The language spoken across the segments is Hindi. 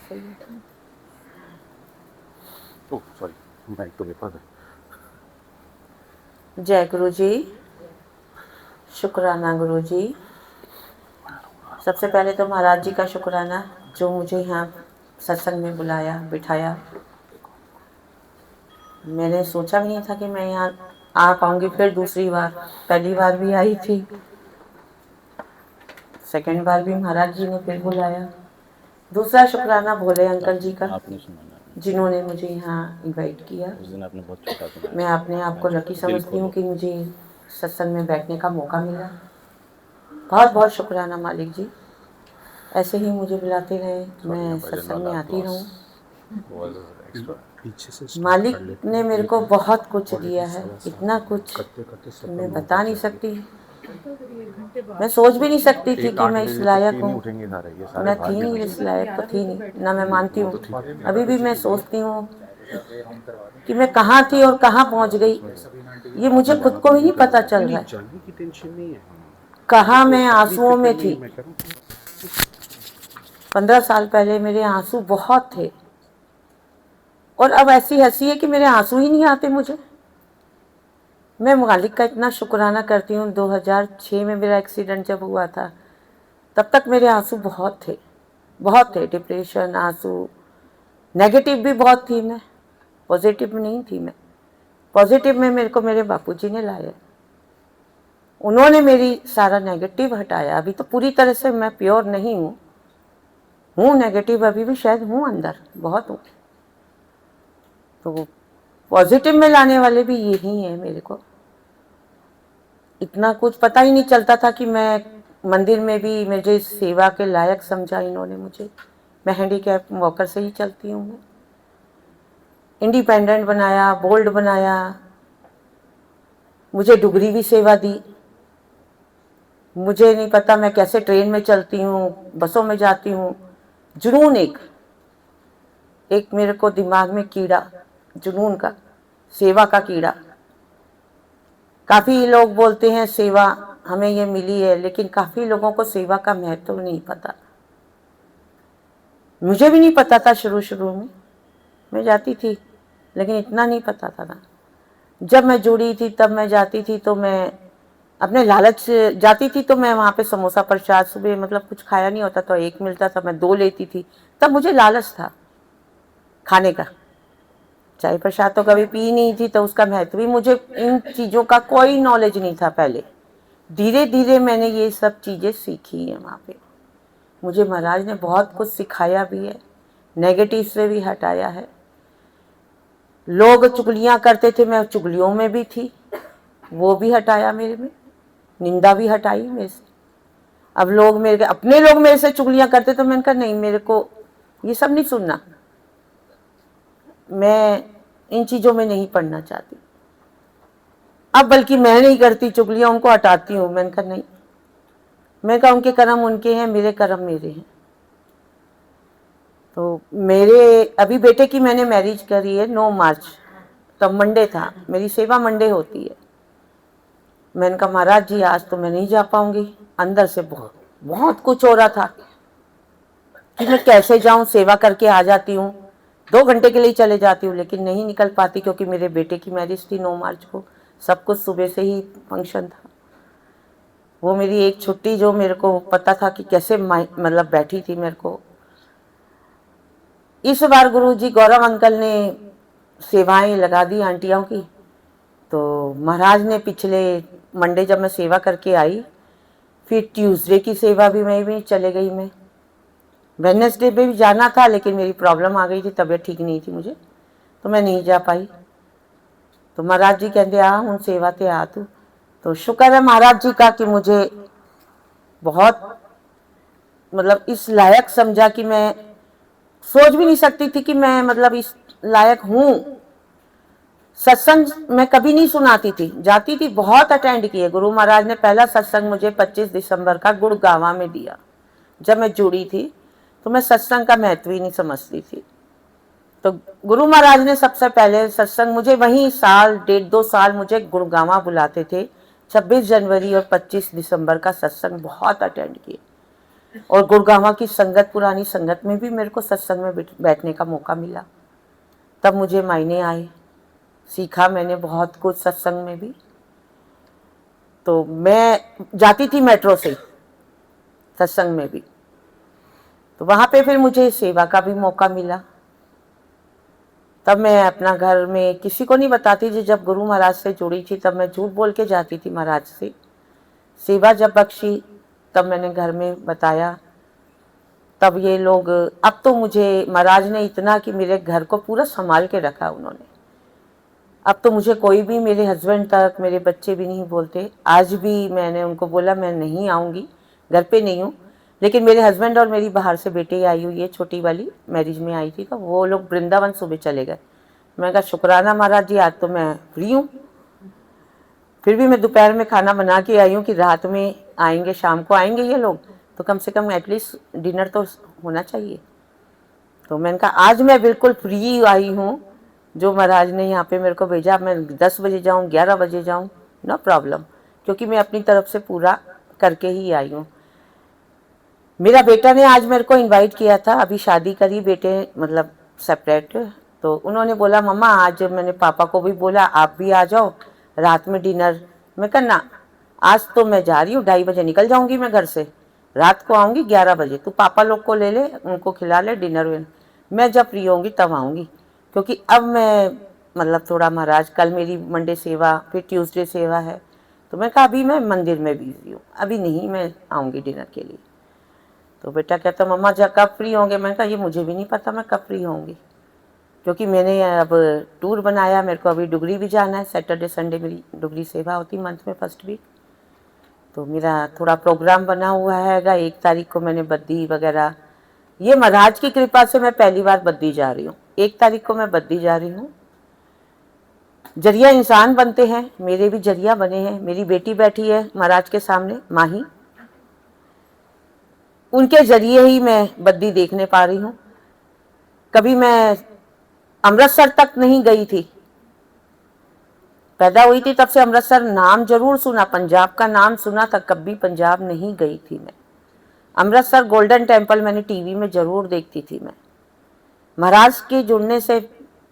सही है। ओह सॉरी, माइक तो मेरे पास है। जय गुरु जी, शुक्राना गुरु जी। सबसे पहले तो महाराज जी का शुक्राना जो मुझे यहाँ सत्संग में बुलाया, बिठाया। मैंने सोचा भी नहीं था कि मैं यहाँ आ पाऊंगी फिर दूसरी बार। पहली बार भी आई थी, सेकंड बार भी महाराज जी ने फिर बुलाया। दूसरा शुक्राना भोले अंकल जी का, आपने सुना ना, जिन्होंने मुझे यहाँ इनवाइट किया। उस दिन आपने बहुत छोटा सुनाया। मैं अपने आप को लकी दिल समझती हूँ खोलो। कि मुझे सत्संग में बैठने का मौका मिला। बहुत बहुत शुक्राना मालिक जी, ऐसे ही मुझे बुलाते रहे, मैं सत्संग में आती रहूँ। पीछे से मालिक ने मेरे को बहुत कुछ दिया है, इतना कुछ करते करते मैं बता नहीं सकती। मैं सोच भी नहीं सकती थी कि मैं इस लायक हूँ। उठेंगे सारे, ये सारे मैं बाहर थी के नहीं, इस लायक तो थी नहीं ना। मैं मानती वो हूँ, तो ठीक है। अभी भी मैं सोचती हूँ कि मैं कहाँ थी और कहाँ पहुँच गई। ये मुझे खुद को ही नहीं पता चल रहा है। जाने की टेंशन नहीं है। कहाँ मैं आंसुओं में थी। 15 साल पहले मेरे आंसू बहुत थे और अब ऐसी हंसी है कि मेरे आंसू ही नहीं आते मुझे। मैं मालिक का इतना शुक्राना करती हूँ। 2006 में मेरा एक्सीडेंट जब हुआ था, तब तक मेरे आंसू बहुत थे, बहुत थे। डिप्रेशन, आंसू, नेगेटिव भी बहुत थी मैं, पॉजिटिव में नहीं थी मैं। पॉजिटिव में मेरे को मेरे बापूजी ने लाया, उन्होंने मेरी सारा नेगेटिव हटाया। अभी तो पूरी तरह से मैं प्योर नहीं हूँ नेगेटिव अभी भी शायद हूँ, अंदर बहुत हूँ। तो पॉजिटिव में लाने वाले भी यही हैं मेरे को। इतना कुछ पता ही नहीं चलता था कि मैं मंदिर में भी मुझे सेवा के लायक समझा इन्होंने मुझे। मैं हैंडीकैप वॉकर से ही चलती हूँ। मैं इंडिपेंडेंट बनाया, बोल्ड बनाया, मुझे डुगरी भी सेवा दी। मुझे नहीं पता मैं कैसे ट्रेन में चलती हूँ, बसों में जाती हूँ। जुनून एक एक मेरे को दिमाग में कीड़ा, जुनून का, सेवा का कीड़ा। काफी लोग बोलते हैं सेवा हमें ये मिली है, लेकिन काफी लोगों को सेवा का महत्व नहीं पता। मुझे भी नहीं पता था शुरू शुरू में, मैं जाती थी लेकिन इतना नहीं पता था ना। जब मैं जुड़ी थी तब मैं जाती थी तो मैं अपने लालच से जाती थी। तो मैं वहाँ पे समोसा प्रसाद, सुबह मतलब कुछ खाया नहीं होता तो एक मिलता था, मैं 2 लेती थी। तब मुझे लालच था खाने का। चाय प्रसाद तो कभी पी नहीं थी तो उसका महत्व भी, मुझे इन चीज़ों का कोई नॉलेज नहीं था पहले। धीरे धीरे मैंने ये सब चीज़ें सीखी हैं वहाँ पे। मुझे महाराज ने बहुत कुछ सिखाया भी है, नेगेटिव से भी हटाया है। लोग चुगलियाँ करते थे, मैं चुगलियों में भी थी, वो भी हटाया मेरे में। निंदा भी हटाई मेरे से। अब लोग मेरे, अपने लोग मेरे से चुगलियाँ करते तो मैंने कहा नहीं, मेरे को ये सब नहीं सुनना, मैं इन चीज़ों में नहीं पढ़ना चाहती। अब बल्कि मैं नहीं करती चुगलियाँ, उनको हटाती हूँ। मैंने कहा नहीं, मैं कहा उनके कर्म उनके हैं, मेरे कर्म मेरे हैं। तो मेरे अभी बेटे की मैंने मैरिज करी है 9 मार्च, तब मंडे था, मेरी सेवा मंडे होती है। मैंने कहा महाराज जी आज तो मैं नहीं जा पाऊंगी। अंदर से बहुत बहुत कुछ हो रहा था कि मैं कैसे जाऊं, सेवा करके आ जाती हूँ, 2 घंटे के लिए चले जाती हूँ, लेकिन नहीं निकल पाती क्योंकि मेरे बेटे की मैरिज थी 9 मार्च को। सब कुछ सुबह से ही फंक्शन था। वो मेरी एक छुट्टी जो मेरे को पता था कि कैसे मतलब बैठी थी मेरे को। इस बार गुरुजी गौरव अंकल ने सेवाएं लगा दी आंटियों की। तो महाराज ने पिछले मंडे जब मैं सेवा करके आई, फिर ट्यूसडे की सेवा भी चले गई। मैं वेडनेसडे पे भी जाना था लेकिन मेरी प्रॉब्लम आ गई थी, तबीयत ठीक नहीं थी मुझे, तो मैं नहीं जा पाई। तो महाराज जी कहते आ हूँ सेवा ते आ तू। तो शुक्र है महाराज जी का कि मुझे बहुत मतलब इस लायक समझा कि मैं सोच भी नहीं सकती थी कि मैं मतलब इस लायक हूँ। सत्संग मैं कभी नहीं सुनाती थी, जाती थी, बहुत अटेंड किए। गुरु महाराज ने पहला सत्संग मुझे 25 दिसंबर का गुड़गावा में दिया। जब मैं जुड़ी थी तो मैं सत्संग का महत्व ही नहीं समझती थी। तो गुरु महाराज ने सबसे पहले सत्संग मुझे वहीं साल 1.5-2 साल मुझे गुड़गावा बुलाते थे। 26 जनवरी और 25 दिसंबर का सत्संग बहुत अटेंड किए। और गुड़गांव की संगत, पुरानी संगत में भी मेरे को सत्संग में बैठने का मौका मिला। तब मुझे मायने आए, सीखा मैंने बहुत कुछ सत्संग में भी। तो मैं जाती थी मेट्रो से सत्संग में भी, तो वहाँ पे फिर मुझे सेवा का भी मौका मिला। तब मैं अपना घर में किसी को नहीं बताती थी। जब गुरु महाराज से जुड़ी थी तब मैं झूठ बोल के जाती थी महाराज से। सेवा जब बख्शी तब मैंने घर में बताया। तब ये लोग, अब तो मुझे महाराज ने इतना कि मेरे घर को पूरा संभाल के रखा उन्होंने। अब तो मुझे कोई भी, मेरे हस्बैंड तक, मेरे बच्चे भी नहीं बोलते। आज भी मैंने उनको बोला मैं नहीं आऊँगी, घर पे नहीं हूँ, लेकिन मेरे हस्बैंड और मेरी बाहर से बेटी आई हुई है, छोटी वाली मैरिज में आई थी, तो वो लोग वृंदावन सुबह चले गए। मैं कहा शुक्राना महाराज जी, आज तो मैं फ्री हूँ। फिर भी मैं दोपहर में खाना बना के आई हूँ कि रात में आएंगे, शाम को आएंगे ये लोग, तो कम से कम एटलीस्ट डिनर तो होना चाहिए। तो मैंने कहा आज मैं बिल्कुल फ्री आई हूँ, जो महाराज ने यहाँ पे मेरे को भेजा, मैं 10 बजे जाऊँ, 11 बजे जाऊँ, नो प्रॉब्लम, क्योंकि मैं अपनी तरफ से पूरा करके ही आई हूँ। मेरा बेटा ने आज मेरे को इनवाइट किया था, अभी शादी करी बेटे, मतलब सेपरेट। तो उन्होंने बोला मम्मा आज, मैंने पापा को भी बोला आप भी आ जाओ रात में डिनर। मैं कहा ना, आज तो मैं जा रही हूँ, 2:30 बजे निकल जाऊंगी मैं घर से, रात को आऊँगी 11 बजे, तू पापा लोग को ले ले, उनको खिला ले डिनर विनर, मैं जब फ्री होंगी तब आऊँगी। क्योंकि अब मैं मतलब थोड़ा महाराज, कल मेरी मंडे सेवा, फिर ट्यूसडे सेवा है, तो मैं कहा अभी मैं मंदिर में बिजी हूँ, अभी नहीं मैं आऊँगी डिनर के लिए। तो बेटा कहता मम्मा जब कब फ्री होंगे? मैं कहा ये मुझे भी नहीं पता मैं कब फ्री होंगी, क्योंकि मैंने अब टूर बनाया, मेरे को अभी डुगरी भी जाना है, सैटरडे संडे मेरी डुगरी सेवा होती मंथ में फर्स्ट वीक। तो मेरा थोड़ा प्रोग्राम बना हुआ है, 1 तारीख को मैंने बद्दी वगैरह, ये महाराज की कृपा से मैं पहली बार बद्दी जा रही हूँ। 1 तारीख को मैं बद्दी जा रही हूँ। जरिया इंसान बनते हैं, मेरे भी जरिया बने हैं। मेरी बेटी बैठी है महाराज के सामने, माही, उनके जरिए ही मैं बद्दी देखने पा रही हूँ। कभी मैं अमृतसर तक नहीं गई थी, पैदा हुई थी तब से अमृतसर नाम जरूर सुना, पंजाब का नाम सुना था, कभी पंजाब नहीं गई थी मैं। अमृतसर गोल्डन टेम्पल मैंने टीवी में जरूर देखती थी मैं। महाराज के जुड़ने से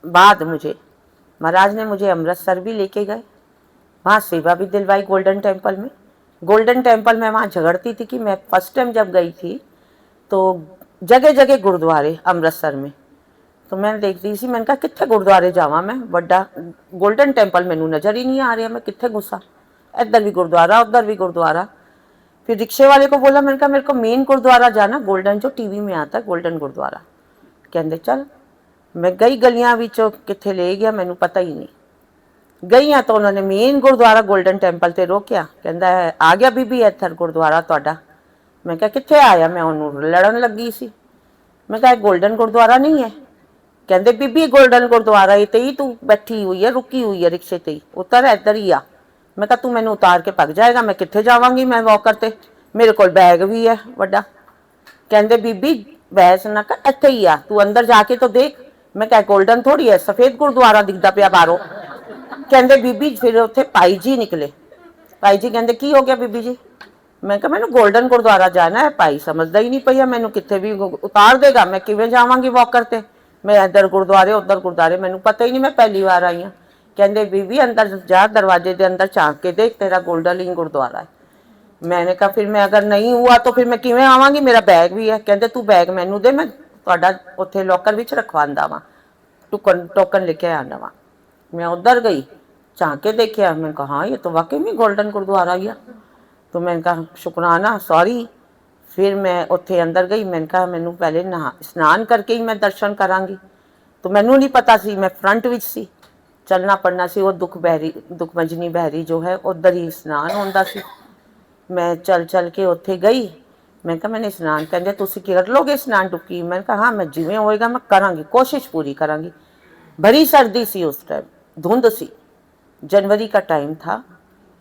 बाद महाराज ने मुझे अमृतसर भी लेके गए, वहाँ सेवा भी दिलवाई गोल्डन टेम्पल में। गोल्डन टेम्पल में वहाँ झगड़ती थी कि मैं फर्स्ट टाइम जब गई थी तो जगह जगह गुरुद्वारे अमृतसर में, तो मैं देखती थी, मैंने कहा कितने गुरुद्वारे जावा मैं, बड़ा गोल्डन टेम्पल मैनू नज़र ही नहीं आ रहा, मैं कितने घुसा, इधर भी गुरुद्वारा उधर भी गुरुद्वारा। फिर रिक्शे वाले को बोला, मैंने कहा मेरे को मेन गुरुद्वारा जाना, गोल्डन जो टीवी में आता है गोल्डन गुरुद्वारा। कहते चल, मैं गई गलियां विचों, कितने ले गया मैनू पता ही नहीं। गई हाँ तो उन्होंने मेन गुरुद्वारा गोल्डन टेम्पल ते रोकिया, कहता है आ गया बीबी इधर गुरुद्वारा तुहाडा। मैं कहा कितने आया, मैं उन्होंने लड़न लगी सी। मैं कहा गोल्डन गुरुद्वारा नहीं है, कहते बीबी गोल्डन गुरुद्वारा ही ते तू बैठी हुई है, रुकी हुई है रिक्शे ते, उतर इधर ही आ। मैं कहा तू मैनू उतार के भग जाएगा, मैं कितने जावांगी, मैं वॉकर ते, मेरे को बैग भी है बड़ा। कहते बीबी बहस ना कर, इत्थे ही आ, तू अंदर जाके तो देख। मैं कहा गोल्डन थोड़ी है, सफेद गुरुद्वारा दिखता पिया बाहरों। कहते बीबी, फिर उत्थे भाई जी निकले, भाई जी कहते की हो गया बीबी जी? मैं कहा मैंने गोल्डन गुरुद्वारा जाना है। भाई समझदा ही नहीं पिया, मैनू कितने भी उतार देगा, मैं किवें जावांगी वॉकर ते, मैं इधर गुरुद्वारे उधर गुरुद्वारे, मैनू पता ही नहीं, मैं पहली बार आई हाँ। कहते बीबी अंदर जा, दरवाजे के अंदर झांक के देख, तेरा गोल्डन ही गुरुद्वारा है। मैंने कहा फिर मैं अगर नहीं हुआ तो फिर मैं किवें आवांगी, मेरा बैग भी है। कहते तू बैग मैनू दे, मैं तुहाडा उत्थे लॉकर विच रखवांदा वां, टोकन टोकन लिखे आना वा। मैं उधर गई, झांक के देखिया, मैंने कहा हाँ ये तो वाकई में गोल्डन गुरुद्वारा ही है। तो मैंने कहा शुक्राना, सॉरी। फिर मैं उत्थे अंदर गई, मैंने कहा मैनू पहले नहा स्नान करके ही मैं दर्शन करांगी। तो मैनू नहीं पता सी, मैं फ्रंट विच सी, चलना पड़ना सी, वो दुख भंजनी बहरी जो है उधर ही स्नान होंदा सी। मैं चल चल के उत्थे गई, मैं कहा मैंने स्नान, कहते तुसी कर लोगे स्नान टुक्की? मैंने कहा हाँ मैं जिवें होएगा मैं करांगी, कोशिश पूरी करांगी। बड़ी सर्दी सी उस टाइम, धुंध सी, जनवरी का टाइम था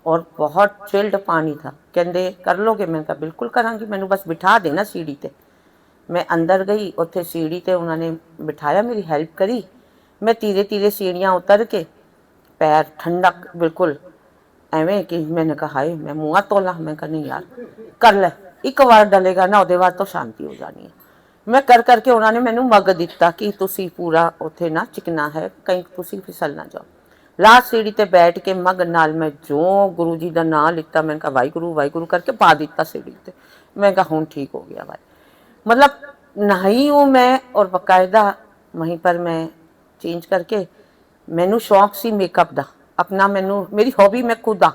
और बहुत चिल्ड पानी था। कहते कर लोगे? मैंने कहा बिल्कुल करांगी, मैनू बस बिठा देना सीढ़ी ते। मैं अंदर गई, उत्थे सीढ़ी ते उन्होंने बिठाया, मेरी हेल्प करी। मैं धीरे धीरे सीढ़ियाँ उतर के, पैर ठंडक बिल्कुल एवें कि मैंने कहा हाय मैं मुँह तोला। मैं कहा नहीं यार कर ले, ਇੱਕ ਵਾਰ ਡਲੇਗਾ ਨਾ ਉਹਦੇ ਬਾਅਦ ਤਾਂ ਸ਼ਾਂਤੀ ਹੋ ਜਾਣੀ ਹੈ। ਮੈਂ ਕਰ ਕਰਕੇ ਉਹਨਾਂ ਨੇ ਮੈਨੂੰ ਮੱਗ ਦਿੱਤਾ ਕਿ ਤੁਸੀਂ ਪੂਰਾ ਉੱਥੇ ਨਾ ਚਿਕਨਾ ਹੈ, ਕहीं ਤੁਸੀਂ ਫਿਸਲ ਨਾ ਜਾਓ। ਲਾਸਟ ਸੀढ़ी ਤੇ ਬੈਠ ਕੇ ਮੱਗ ਨਾਲ ਮੈਂ ਜੋ ਗੁਰੂ ਜੀ ਦਾ ਨਾਮ ਲਿੱਤਾ, ਮੈਂ ਕਿਹਾ ਵਾਹਿਗੁਰੂ ਵਾਹਿਗੁਰੂ करके पा ਦਿੱਤਾ सीढ़ी ਤੇ। मैं कहा हूँ ठीक हो गया भाई, मतलब नहाई हूँ मैं और बकायदा वहीं पर मैं चेंज करके। मैनू शौक सी मेकअप का अपना, मैनू मेरी हॉबी मैं खुद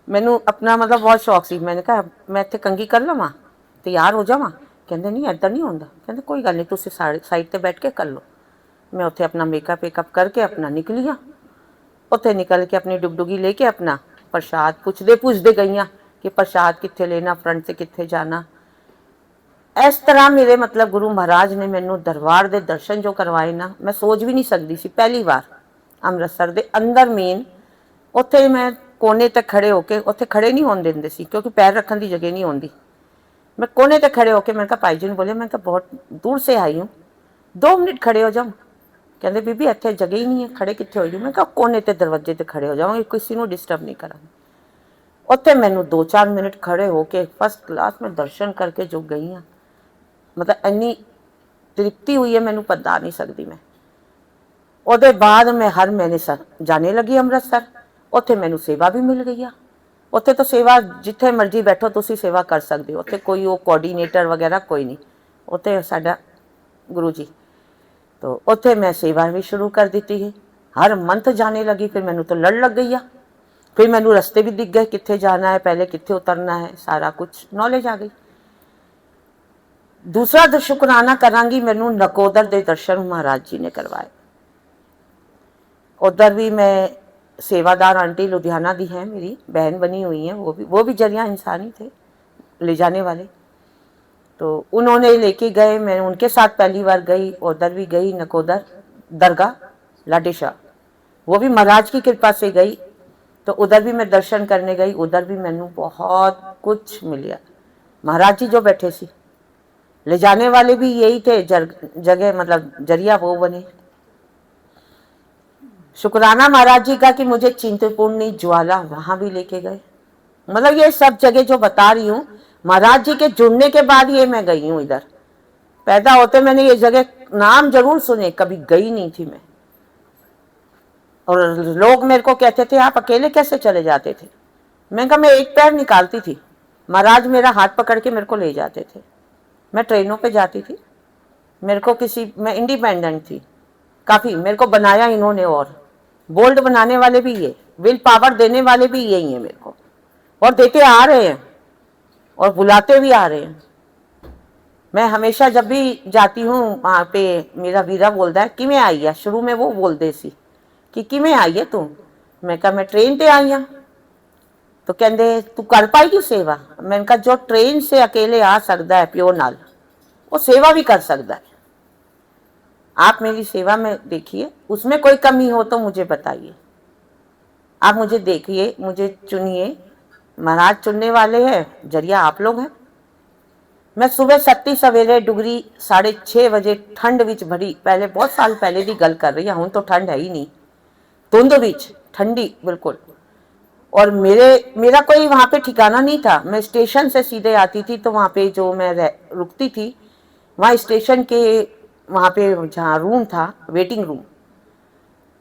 मैनू अपना मतलब बहुत शौक सी। मैंने कहा मैं इत्थे कंघी कर लवां, तैयार हो जावां। कहंदे नहीं इदां नहीं होंदा, कहंदे कोई गल नहीं तुसीं साइड ते बैठ के कर लो। मैं उत्थे अपना मेकअप वेकअप करके अपना निकली हाँ। उत्थे निकल के अपनी डुगडुगी लेके अपना प्रसाद पुछदे पुछदे गई हाँ कि प्रसाद कित्थे लेना, फ्रंट से कित्थे जाना। इस तरह मेरे मतलब गुरु महाराज ने मैनू दरबार के दर्शन जो करवाए ना, मैं सोच भी नहीं सकती सी। पहली बार अमृतसर के अंदर मेन उत्थे मैं कोने ते खड़े होके, उत्थे खड़े नहीं होने देंदे सी क्योंकि पैर रखने की जगह नहीं होंदी। मैं कोने ते खड़े होके मैं कहा भाई जी ने बोले, मैं कहा बहुत दूर से आई हूँ, 2 मिनट खड़े हो जाओ। कहते बीबी इत्थे जगह ही नहीं है, खड़े कित्थे हो जाओ। मैं कहा कोने ते दरवाजे ते खड़े हो जाओगे, किसी को डिस्टर्ब नहीं करांगी। उत्थे मैनू 2-4 मिनट खड़े होके फर्स्ट क्लास में दर्शन करके जो गई हाँ, मतलब इन्नी तृप्ति हुई है मैनू बता नहीं सकती। मैं उसदे बाद मैं हर महीने जाने लगी अमृतसर। उत्थे मैनू सेवा भी मिल गई आ। उत्थे तो सेवा जिथे मर्जी बैठो तुसी सेवा कर सकते हो, उत्थे कोई वो कोऑर्डिनेटर वगैरह कोई नहीं, उत्थे साडा गुरु जी। तो उत्थे मैं सेवा भी शुरू कर दी है, हर मंथ जाने लगी। फिर मैनू तो लड़ लग गई आ, फिर मैनू रस्ते भी दिख गए कित्थे जाना है, पहले कित्थे उतरना है, सारा कुछ नॉलेज आ गई। दूसरा शुकराना करांगी, मैनू नकोदर के दर्शन महाराज जी ने करवाए। उधर भी मैं सेवादार आंटी लुधियाना दी है, मेरी बहन बनी हुई है, वो भी जरिया इंसान ही थे ले जाने वाले। तो उन्होंने लेके गए, मैं उनके साथ पहली बार गई। उधर भी गई नकोदर दरगाह लाडे शाह, वो भी महाराज की कृपा से गई। तो उधर भी मैं दर्शन करने गई, उधर भी मैनू बहुत कुछ मिला। महाराज जी जो बैठे सी ले जाने वाले भी यही थे, जगह मतलब जरिया वो बने। शुक्राना महाराज जी का कि मुझे चिंतपूर्णी ज्वाला वहां भी लेके गए। मतलब ये सब जगह जो बता रही हूँ, महाराज जी के जुड़ने के बाद ये मैं गई हूँ। इधर पैदा होते मैंने ये जगह नाम जरूर सुने, कभी गई नहीं थी मैं। और लोग मेरे को कहते थे आप अकेले कैसे चले जाते थे। मैं कहा मैं एक पैर निकालती थी, महाराज मेरा हाथ पकड़ के मेरे को ले जाते थे। मैं ट्रेनों पे जाती थी, मेरे को मैं इंडिपेंडेंट थी काफ़ी। मेरे को बनाया इन्होंने, और बोल्ड बनाने वाले भी ये, विल पावर देने वाले भी यही हैं मेरे को, और देते आ रहे हैं और बुलाते भी आ रहे हैं। मैं हमेशा जब भी जाती हूँ वहाँ पे मेरा वीरा बोलता है कि मैं आई है, शुरू में वो बोलते सी कि मैं आई है तू। मैं कहा मैं ट्रेन पे आई हाँ। तो कहते तू कर पाएगी सेवा। मैंने कहा जो ट्रेन से अकेले आ सकता है प्योर नाल, वो सेवा भी कर सकता है। आप मेरी सेवा में देखिए, उसमें कोई कमी हो तो मुझे बताइए। आप मुझे देखिए, मुझे चुनिए, महाराज चुनने वाले हैं, जरिया आप लोग हैं। मैं सुबह सत्ती सवेरे डुगरी 6:30 बजे ठंड विच भरी, पहले बहुत साल पहले की गल कर रही हूँ, तो ठंड है ही नहीं, धुंध विच ठंडी बिल्कुल। और मेरा कोई वहाँ पे ठिकाना नहीं था। मैं स्टेशन से सीधे आती थी, तो वहाँ पे जो मैं रुकती थी, वहाँ स्टेशन के वहाँ पे जहाँ रूम था, वेटिंग रूम,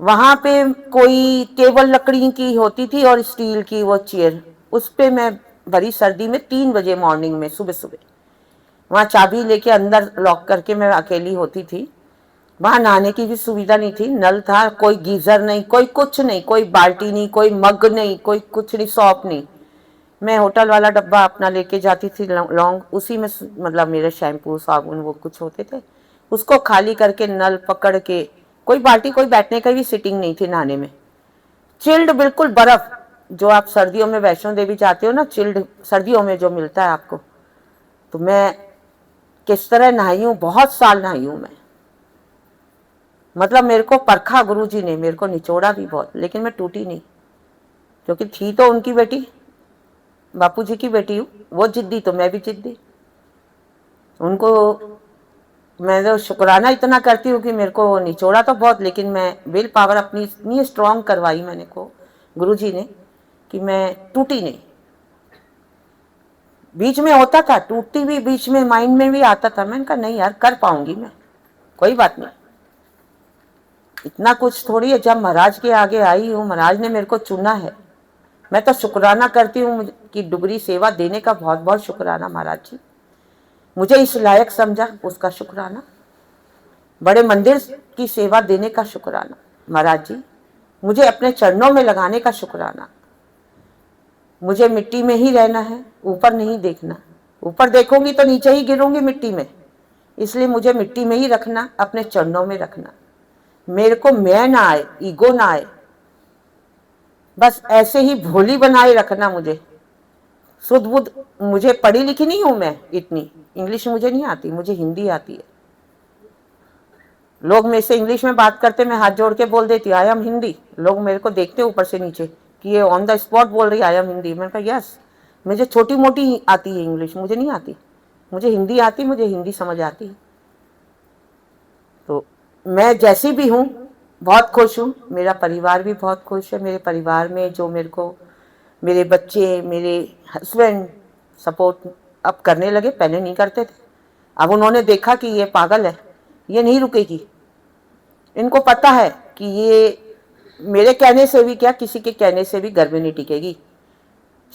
वहाँ पे कोई टेबल लकड़ी की होती थी और स्टील की वो चेयर, उस पे मैं भरी सर्दी में 3 बजे मॉर्निंग में सुबह सुबह वहाँ चाबी लेके अंदर लॉक करके मैं अकेली होती थी। वहाँ नहाने की भी सुविधा नहीं थी, नल था, कोई गीजर नहीं, कोई कुछ नहीं, कोई बाल्टी नहीं, कोई मग नहीं, कोई कुछ नहीं, सॉप नहीं। मैं होटल वाला डब्बा अपना लेके जाती थी लौंग, उसी में मतलब मेरे शैम्पू साबुन वो कुछ होते थे, उसको खाली करके नल पकड़ के, कोई बाल्टी, कोई बैठने का भी सिटिंग नहीं थी नहाने में। चिल्ड बिल्कुल बर्फ, जो आप सर्दियों में वैष्णो देवी जाते हो ना, चिल्ड सर्दियों में जो मिलता है आपको। तो मैं किस तरह नहाई हूँ, बहुत साल नहाई हूँ मैं। मतलब मेरे को परखा गुरु जी ने, मेरे को निचोड़ा भी बहुत, लेकिन मैं टूटी नहीं, क्योंकि थी तो उनकी बेटी, बापू जी की बेटी हूँ। वो जिद्दी तो मैं भी जिद्दी। उनको मैं तो शुक्राना इतना करती हूँ कि मेरे को निचोड़ा तो बहुत, लेकिन मैं विल पावर अपनी इतनी स्ट्रांग करवाई मैंने को गुरु जी ने कि मैं टूटी नहीं। बीच में होता था, टूटती भी बीच में माइंड में भी आता था। मैंने कहा नहीं यार, कर पाऊंगी मैं, कोई बात नहीं, इतना कुछ थोड़ी है। जब महाराज के आगे आई हूँ, महाराज ने मेरे को चुना है, मैं तो शुक्राना करती हूँ कि डुगरी सेवा देने का बहुत बहुत शुक्राना महाराज जी, मुझे इस लायक समझा उसका शुक्राना, बड़े मंदिर की सेवा देने का शुक्राना महाराज जी, मुझे अपने चरणों में लगाने का शुक्राना। मुझे मिट्टी में ही रहना है, ऊपर नहीं देखना, ऊपर देखूंगी तो नीचे ही गिरूंगी मिट्टी में, इसलिए मुझे मिट्टी में ही रखना, अपने चरणों में रखना। मेरे को मैं ना आए, ईगो ना आए, बस ऐसे ही भोली बनाए रखना मुझे, शुद्ध बुद्ध। मुझे पढ़ी लिखी नहीं हूं मैं, इतनी इंग्लिश मुझे नहीं आती, मुझे हिंदी आती है। लोग मेरे से इंग्लिश में बात करते, मैं हाथ जोड़ के बोल देती आई एम हिंदी। लोग मेरे को देखते ऊपर से नीचे कि ये ऑन द स्पॉट बोल रही आई एम हिंदी। मैंने कहा यस, मुझे छोटी मोटी आती है इंग्लिश, मुझे नहीं आती, मुझे हिंदी आती, मुझे हिंदी समझ आती है। तो मैं जैसी भी हूँ बहुत खुश हूँ, मेरा परिवार भी बहुत खुश है। मेरे परिवार में जो मेरे को, मेरे बच्चे, मेरे हस्बैंड सपोर्ट अब करने लगे, पहले नहीं करते थे। अब उन्होंने देखा कि ये पागल है, ये नहीं रुकेगी, इनको पता है कि ये मेरे कहने से भी क्या, किसी के कहने से भी घर में नहीं टिकेगी।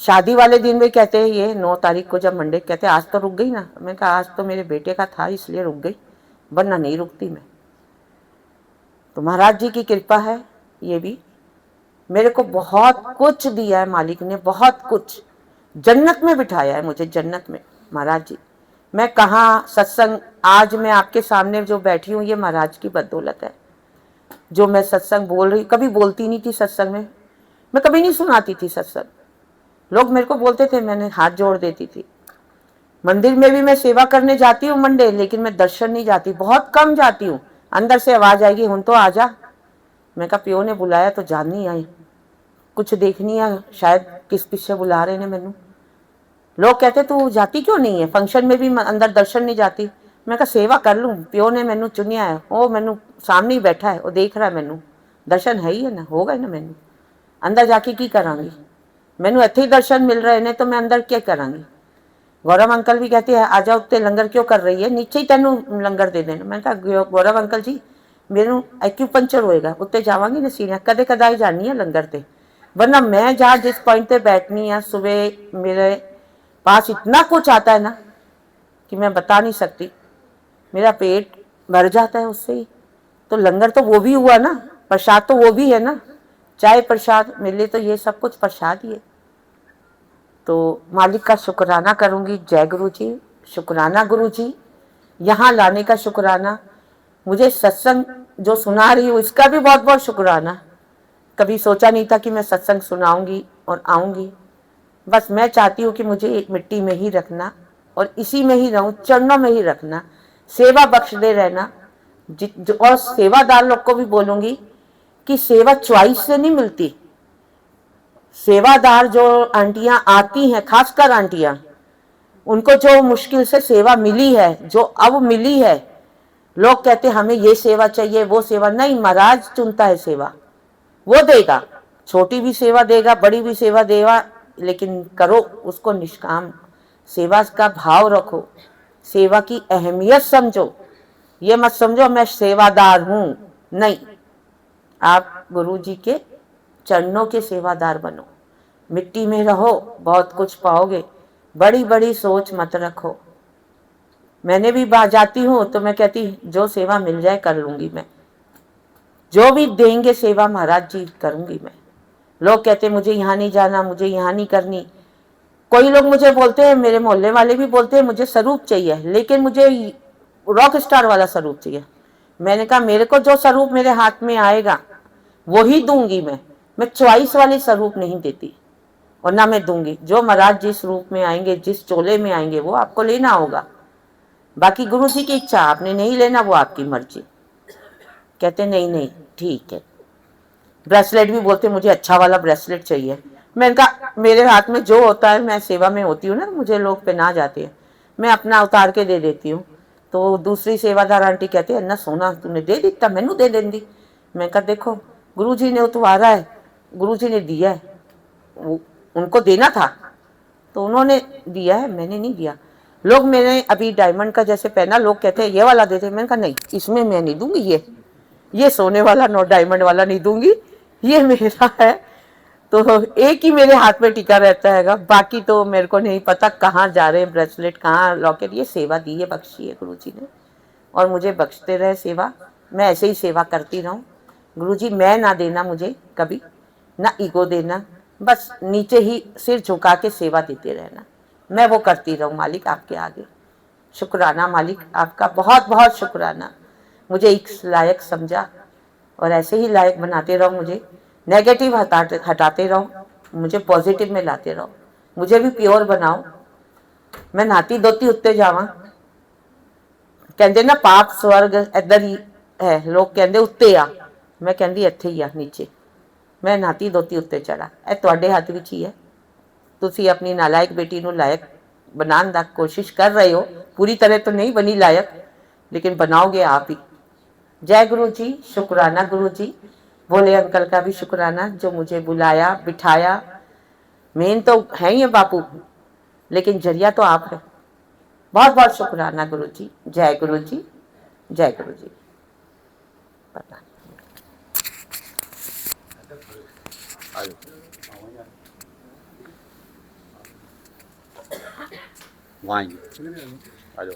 शादी वाले दिन भी कहते हैं, ये 9 तारीख को जब मंडे, कहते आज तो रुक गई ना। मैंने कहा आज तो मेरे बेटे का था इसलिए रुक गई, वरना नहीं रुकती मैं। तो महाराज जी की कृपा है, ये भी मेरे को बहुत कुछ दिया है मालिक ने, बहुत कुछ, जन्नत में बिठाया है मुझे, जन्नत में महाराज जी। मैं कहाँ सत्संग, आज मैं आपके सामने जो बैठी हूँ ये महाराज की बदौलत है। जो मैं सत्संग बोल रही, कभी बोलती नहीं थी सत्संग में, मैं कभी नहीं सुनाती थी सत्संग। लोग मेरे को बोलते थे, मैंने हाथ जोड़ देती थी। मंदिर में भी मैं सेवा करने जाती हूँ मंडे, लेकिन मैं दर्शन नहीं जाती, बहुत कम जाती हूँ। अंदर से आवाज आएगी हुन तो आ जा। मैं कहा प्यो ने बुलाया तो जान नहीं आई, कुछ देखनी है शायद, किस पीछे बुला रहे ने मैनू। लोग कहते तू जाती क्यों नहीं है, फंक्शन में भी अंदर दर्शन नहीं जाती। मैं कहा सेवा कर लूँ, प्यो ने मैनू चुनिया है, वो मैनू सामने ही बैठा है, वो देख रहा है मैनू, दर्शन है ही है ना, होगा ही ना। मैनू अंदर जाके की करांगी, मैनू इत्थे ही दर्शन मिल रहे ने तो मैं अंदर क्या करांगी। गौरव अंकल भी कहते हैं आ जा उत्ते, लंगर क्यों कर रही है, नीचे ही तेनू लंगर दे देना। मैंने कहा गौरव अंकल जी मेनू एक्यूपंचर होएगा, उत्ते जावांगी ना सीढ़ियां, कदे कदाई जानी है लंगर ते, वरना मैं जहाँ जिस पॉइंट पे बैठनी है, सुबह मेरे पास इतना कुछ आता है ना कि मैं बता नहीं सकती, मेरा पेट भर जाता है उससे ही। तो लंगर तो वो भी हुआ ना, प्रसाद तो वो भी है ना, चाय प्रसाद मिले तो ये सब कुछ प्रसाद ही है। तो मालिक का शुक्राना करूंगी। जय गुरु जी, शुक्राना गुरु जी, यहाँ लाने का शुक्राना, मुझे सत्संग जो सुना रही हूँ इसका भी बहुत बहुत शुक्राना। कभी सोचा नहीं था कि मैं सत्संग सुनाऊंगी और आऊंगी। बस मैं चाहती हूँ कि मुझे एक मिट्टी में ही रखना और इसी में ही रहूं, चरणों में ही रखना, सेवा बख्शदे रहना। और सेवादार लोग को भी बोलूंगी कि सेवा चॉइस से नहीं मिलती। सेवादार जो आंटियां आती हैं, खासकर आंटियां, उनको जो मुश्किल से सेवा मिली है, जो अब मिली है, लोग कहते हमें ये सेवा चाहिए, वो सेवा नहीं, महाराज चुनता है सेवा, वो देगा, छोटी भी सेवा देगा, बड़ी भी सेवा देगा, लेकिन करो उसको निष्काम, सेवा का भाव रखो, सेवा की अहमियत समझो। ये मत समझो मैं सेवादार हूं, नहीं, आप गुरु जी के चरणों के सेवादार बनो, मिट्टी में रहो, बहुत कुछ पाओगे, बड़ी बड़ी सोच मत रखो। मैंने भी जाती हूँ तो मैं कहती जो सेवा मिल जाए कर लूंगी मैं, जो भी देंगे सेवा महाराज जी करूंगी मैं। लोग कहते मुझे यहाँ नहीं जाना, मुझे यहाँ नहीं करनी। कोई लोग मुझे बोलते हैं, मेरे मोहल्ले वाले भी बोलते हैं मुझे स्वरूप चाहिए, लेकिन मुझे रॉक स्टार वाला स्वरूप चाहिए। मैंने कहा मेरे को जो स्वरूप मेरे हाथ में आएगा वो ही दूंगी मैं चॉइस वाली स्वरूप नहीं देती और ना मैं दूंगी। जो महाराज जिस रूप में आएंगे, जिस चोले में आएंगे, वो आपको लेना होगा। बाकी गुरु जी की इच्छा, आपने नहीं लेना वो आपकी मर्जी। कहते नहीं नहीं ठीक है। ब्रेसलेट भी बोलते मुझे अच्छा वाला ब्रेसलेट चाहिए। मैंने कहा मेरे हाथ में जो होता है, मैं सेवा में होती हूँ ना, मुझे लोग पहना जाते हैं, मैं अपना उतार के दे देती हूँ। तो दूसरी सेवादार आंटी कहती है ना सोना तूने दे दिता, मैनू दे देंदी। मैं कहा देखो गुरुजी ने उतवारा है, गुरुजी ने दिया है, वो उनको देना था, तो उन्होंने दिया है, मैंने नहीं दिया। लोग मैंने अभी डायमंड का जैसे पहना, लोग कहते हैं ये वाला दे दे, मैंने कहा नहीं, इसमें मैं नहीं दूंगी, ये सोने वाला नो डायमंड वाला नहीं दूंगी, ये मेरा है। तो एक ही मेरे हाथ में टिका रहता है, बाकी तो मेरे को नहीं पता कहाँ जा रहे हैं ब्रेसलेट, कहाँ लॉकेट। ये सेवा दी है, बख्शी है गुरुजी ने, और मुझे बख्शते रहे सेवा, मैं ऐसे ही सेवा करती रहूं। गुरुजी मैं ना देना मुझे कभी, ना ईगो देना, बस नीचे ही सिर झुका के सेवा देते रहना, मैं वो करती रहूं मालिक आपके आगे। शुक्राना मालिक आपका, बहुत बहुत शुक्राना, मुझे इस लायक समझा और ऐसे ही लायक बनाते रहो, मुझे नेगेटिव हटाते रहो, मुझे पॉजिटिव में लाते रहो, मुझे भी प्योर बनाओ। मैं नहाती धोती उत्ते जावा, कहते ना पाप स्वर्ग इधर ही है, लोग कहते उत्ते आ, मैं कहती इत्थे ही आ नीचे। मैं नहाती धोती उत्ते चढ़ा, ਇਹ ਤੁਹਾਡੇ हथ विच ही है। तुसी अपनी नालायक बेटी ਨੂੰ लायक बनाने की कोशिश कर रहे हो, पूरी तरह तो नहीं बनी लायक, लेकिन बनाओगे आप ही। जय गुरु जी, शुक्राना गुरु जी, भोले अंकल का भी शुक्राना जो मुझे बुलाया बिठाया। मेन तो है ही है बापू, लेकिन जरिया तो आप है। बहुत बहुत शुक्राना गुरु जी, जय गुरु जी, जय गुरु जी। पता वाइन आ जाओ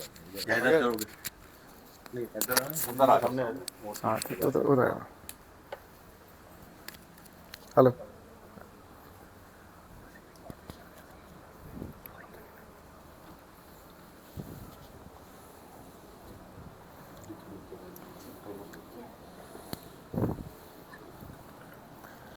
हाँ ठीक है, उधर हेलो